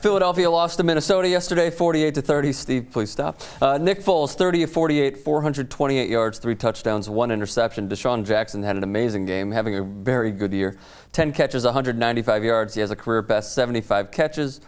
Philadelphia lost to Minnesota yesterday, 48-30. Steve, please stop. Nick Foles, 30 of 48, 428 yards, 3 touchdowns, 1 interception. DeSean Jackson had an amazing game, having a very good year. 10 catches, 195 yards. He has a career best 75 catches,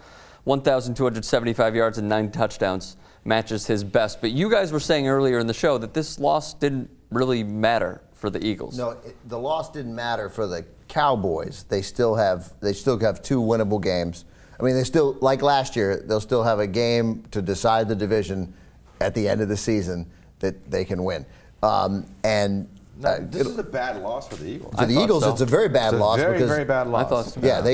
1,275 yards, and 9 touchdowns. Matches his best. But you guys were saying earlier in the show that this loss didn't really matter for the Eagles. No, the loss didn't matter for the Cowboys. They still have 2 winnable games. I mean, they still, like last year, they'll still have a game to decide the division at the end of the season that they can win. This is a bad loss for the Eagles. For the Eagles, it's a very bad loss. Very bad loss. I thought so. Yeah, the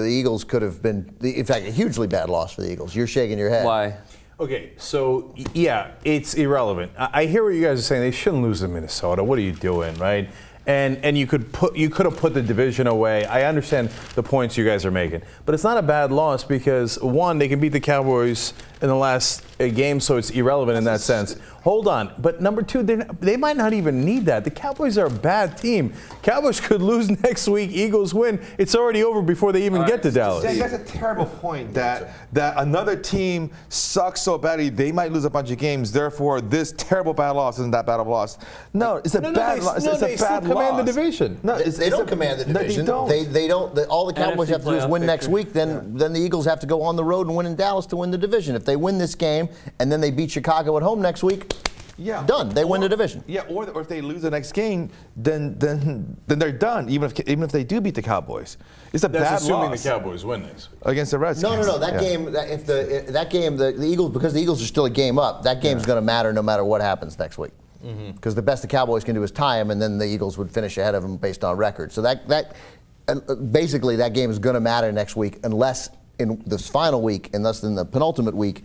Eagles could have been, in fact, a hugely bad loss for the Eagles. You're shaking your head. Why? Okay, so yeah, it's irrelevant. I hear what you guys are saying. They shouldn't lose to Minnesota. What are you doing, right? And you could have put the division away. I understand the points you guys are making, but it's not a bad loss because one, they can beat the Cowboys in the last game, so it's irrelevant in that sense. Hold on, but number 2, they might not even need that. The Cowboys are a bad team. Cowboys could lose next week. Eagles win. It's already over before they even get to Dallas. That's a terrible point. That another team sucks so badly they might lose a bunch of games. Therefore, this terrible bad loss isn't that bad of a loss. No, it's a bad loss. It's a bad loss. Command the division. No, they don't command the division. No, they don't. All the Cowboys have to do is win next week. Then the Eagles have to go on the road and win in Dallas to win the division. If they win this game and then they beat Chicago at home next week, done. They win the division. Yeah, or if they lose the next game, then they're done. Even if they do beat the Cowboys, it's a bad loss. That's assuming the Cowboys win next week against the Redskins. No. That game, the Eagles, because the Eagles are still a game up. That game's going to matter no matter what happens next week. Because the best the Cowboys can do is tie them, and then the Eagles would finish ahead of them based on record. So basically that game is going to matter next week, unless in this final week, unless in the penultimate week,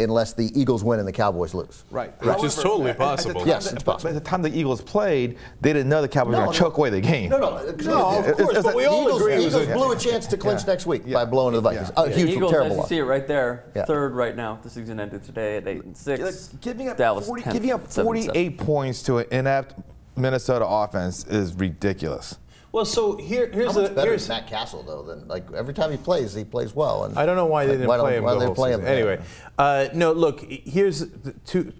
unless the Eagles win and the Cowboys lose. Right. Which is totally possible. Yes, it's possible. By the time the Eagles played, they didn't know the Cowboys were going to choke away the game. No, of course. But we all agree the Eagles blew a chance to clinch next week by blowing to the Vikings. A huge, Eagles, terrible as you loss. see it right there, 3rd right now. The season ended today at 8-6. Giving up Dallas 48 points to an inept Minnesota offense is ridiculous. Well, so here's Matt Castle though. Than every time he plays well. And I don't know why they didn't play him. Anyway, no. Look, here's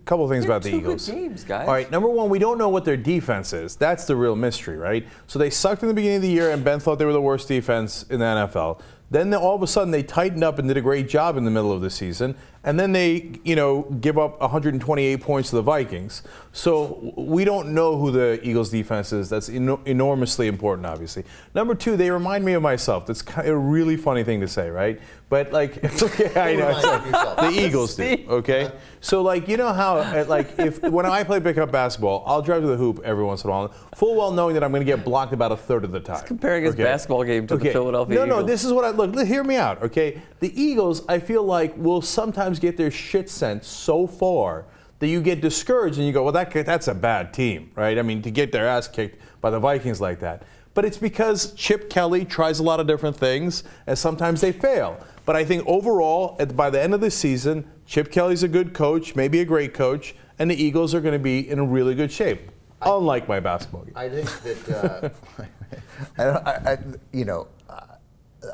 couple of things about the Eagles. Good games, guys. All right, number 1, we don't know what their defense is. That's the real mystery, right? So they sucked in the beginning of the year, and Ben thought they were the worst defense in the NFL. Then all of a sudden they tightened up and did a great job in the middle of the season, and then they, give up 128 points to the Vikings. So we don't know who the Eagles defense is. That's enormously important, obviously. Number 2, they remind me of myself. That's kind of a really funny thing to say, right? But it's okay. I know the Eagles do. Okay. So you know how when I play pickup basketball, I'll drive to the hoop every once in a while, full well knowing that I'm going to get blocked about 1/3 of the time. He's comparing his basketball game to the Philadelphia Eagles. No. This is what look. Hear me out. Okay. The Eagles, I feel like, will sometimes get their shit sent so far that you get discouraged and you go, well, that's a bad team, right? I mean, to get their ass kicked by the Vikings like that. But it's because Chip Kelly tries a lot of different things, and sometimes they fail. But I think overall, by the end of the season, Chip Kelly's a good coach, maybe a great coach, and the Eagles are going to be in really good shape, unlike my basketball game. I think that,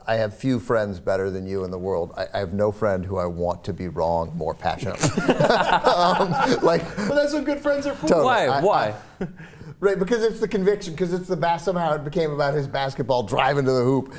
I have few friends better than you in the world. I have no friend who I want to be wrong more passionately. Well, that's what good friends are for. Totally. Why? Right, because it's the conviction, because it's somehow it became about his basketball driving to the hoop.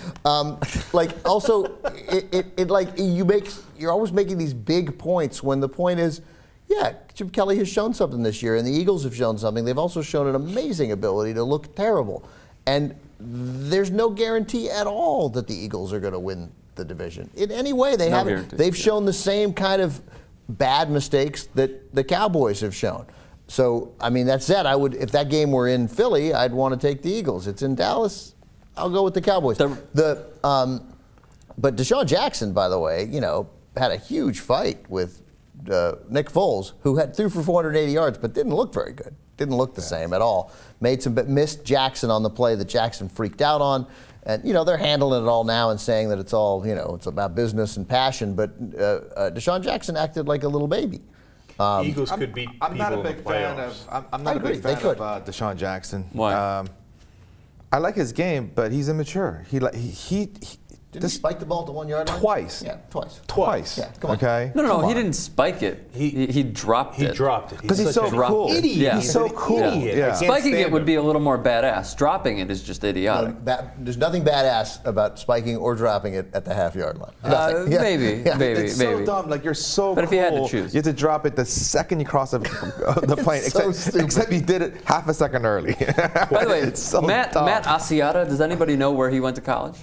You're always making these big points when the point is, yeah, Chip Kelly has shown something this year, and the Eagles have shown something. They've also shown an amazing ability to look terrible. And there's no guarantee at all that the Eagles are going to win the division. In any way, they haven't. They've shown the same kind of bad mistakes that the Cowboys have shown. So, I mean, that said, if that game were in Philly, I'd want to take the Eagles. It's in Dallas, I'll go with the Cowboys. But DeSean Jackson, by the way, had a huge fight with Nick Foles, who threw for 480 yards, but didn't look very good. Didn't look the same at all. Missed Jackson on the play that Jackson freaked out on. And, they're handling it all now and saying that it's all, it's about business and passion. But DeSean Jackson acted like a little baby. Eagles could beat I'm not a big fan of DeSean Jackson. Why? I like his game, but he's immature. Did he spike the ball at the 1 yard line? Twice. Yeah, twice. Twice. Yeah, come on. Okay. No, he didn't spike it. He dropped it. He dropped it. Because he's so cool. Idiot. Yeah. He's so an cool. idiot. Yeah. I can't Spiking stand it would him. be a little more badass. Dropping it is just idiotic. There's nothing badass about spiking or dropping it at the half-yard line. Nothing. Maybe. It's so dumb. Like, you're so But if cool. you had to choose. You have to drop it the second you cross the plane. so stupid. Except you did it half a second early. By the way, it's so Matt dumb. Asiata, does anybody know where he went to college?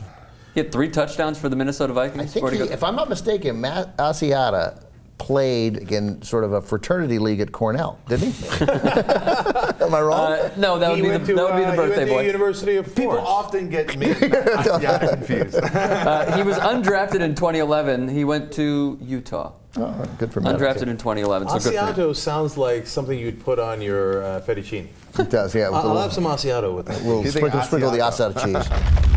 He had 3 touchdowns for the Minnesota Vikings. I think if I'm not mistaken, Matt Asiata played in sort of a fraternity league at Cornell, didn't he? Am I wrong? No, that would be the birthday boy. University of People Forest. often get me confused. He was undrafted in 2011. He went to Utah. Oh, good for Matt. Undrafted in 2011. So good for him. Asiato sounds like something you'd put on your fettuccine. It does, yeah. I'll have some Asiato with that. We'll You think sprinkle the Asiato? Asiata cheese.